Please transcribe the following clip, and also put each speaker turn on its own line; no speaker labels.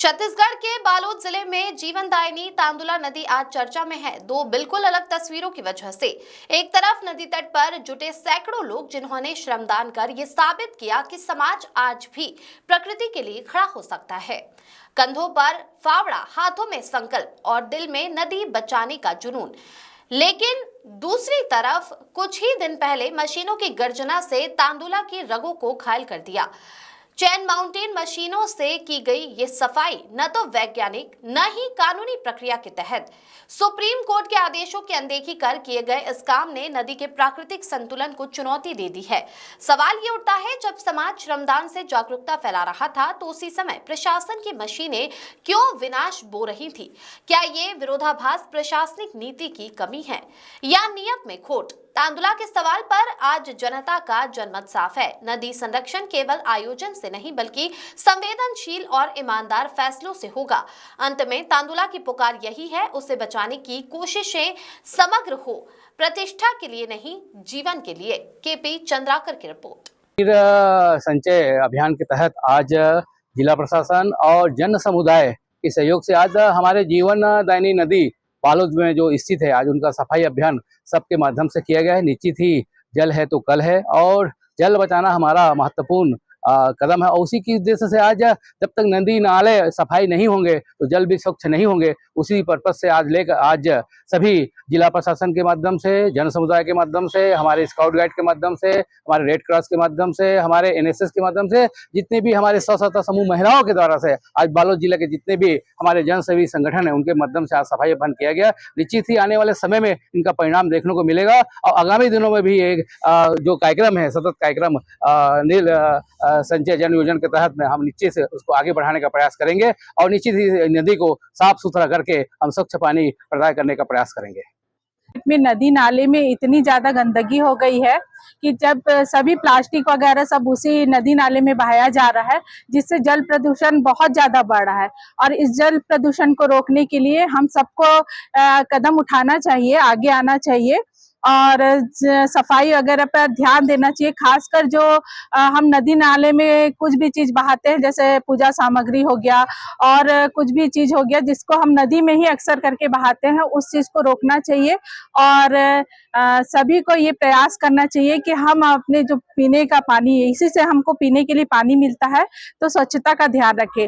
छत्तीसगढ़ के बालोद जिले में जीवनदायिनी तांदुला नदी आज चर्चा में है। दो बिल्कुल अलग तस्वीरों की वजह से। एक तरफ नदी तट पर जुटे सैकड़ों लोग जिन्होंने श्रमदान कर ये साबित किया कि समाज आज भी प्रकृति के लिए खड़ा हो सकता है। कंधों पर फावड़ा, हाथों में संकल्प और दिल में नदी बचाने का जुनून। लेकिन दूसरी तरफ कुछ ही दिन पहले मशीनों की गर्जना से तांदुला की रगों को घायल कर दिया। चैन माउंटेन मशीनों से की गई ये सफाई न तो वैज्ञानिक न ही कानूनी प्रक्रिया के तहत सुप्रीम कोर्ट के आदेशों की अनदेखी कर किए गए इस काम ने नदी के प्राकृतिक संतुलन को चुनौती दे दी है। सवाल ये उठता है, जब समाज श्रमदान से जागरूकता फैला रहा था तो उसी समय प्रशासन की मशीनें क्यों विनाश बो रही थी? क्या ये विरोधाभास प्रशासनिक नीति की कमी है या नियत में खोट? तांदुला के सवाल पर आज जनता का जनमत साफ है। नदी संरक्षण केवल आयोजन से नहीं बल्कि संवेदनशील और ईमानदार फैसलों से होगा। अंत में तांदुला की पुकार यही है, उसे बचाने की कोशिशें समग्र हो, प्रतिष्ठा के लिए नहीं, जीवन के लिए। केपी चंद्राकर की रिपोर्ट।
संचय अभियान के तहत आज जिला प्रशासन और जन समुदाय के सहयोग से आज हमारे जीवनदायिनी नदी बालोद में जो स्थित है, आज उनका सफाई अभियान सबके माध्यम से किया गया है। निश्चित ही जल है तो कल है और जल बचाना हमारा महत्वपूर्ण कदम है। और उसी की उद्देश्य से आज जब तक नदी नाले सफाई नहीं होंगे तो जल भी स्वच्छ नहीं होंगे। उसी पर्पज से आज सभी जिला प्रशासन के माध्यम से, जन समुदाय के माध्यम से, हमारे स्काउट गाइड के माध्यम से, हमारे रेड क्रॉस के माध्यम से, हमारे एनएसएस के माध्यम से, जितने भी हमारे स्व सहायता समूह महिलाओं के द्वारा से आज बालोद जिले के जितने भी हमारे जन सेवी संगठन है उनके माध्यम से आज सफाई अभियान किया गया। निश्चित ही आने वाले समय में इनका परिणाम देखने को मिलेगा और आगामी दिनों में भी एक जो कार्यक्रम है, सतत कार्यक्रम नील संचय जन योजना के तहत में हम निश्चित से उसको आगे बढ़ाने का प्रयास करेंगे और निश्चित ही नदी को साफ सुथरा करके हम स्वच्छ पानी प्रदान करने का प्रयास करेंगे।
में नदी नाले में इतनी ज्यादा गंदगी हो गई है कि जब सभी प्लास्टिक वगैरह सब उसी नदी नाले में बहाया जा रहा है, जिससे जल प्रदूषण बहुत ज्यादा बढ़ रहा है। और इस जल प्रदूषण को रोकने के लिए हम सबको कदम उठाना चाहिए, आगे आना चाहिए और सफाई वगैरह पर ध्यान देना चाहिए। खासकर जो हम नदी नाले में कुछ भी चीज बहाते हैं, जैसे पूजा सामग्री हो गया और कुछ भी चीज हो गया जिसको हम नदी में ही अक्सर करके बहाते हैं, उस चीज को रोकना चाहिए। और सभी को ये प्रयास करना चाहिए कि हम अपने जो पीने का पानी, इसी से हमको पीने के लिए पानी मिलता है, तो स्वच्छता का ध्यान रखें।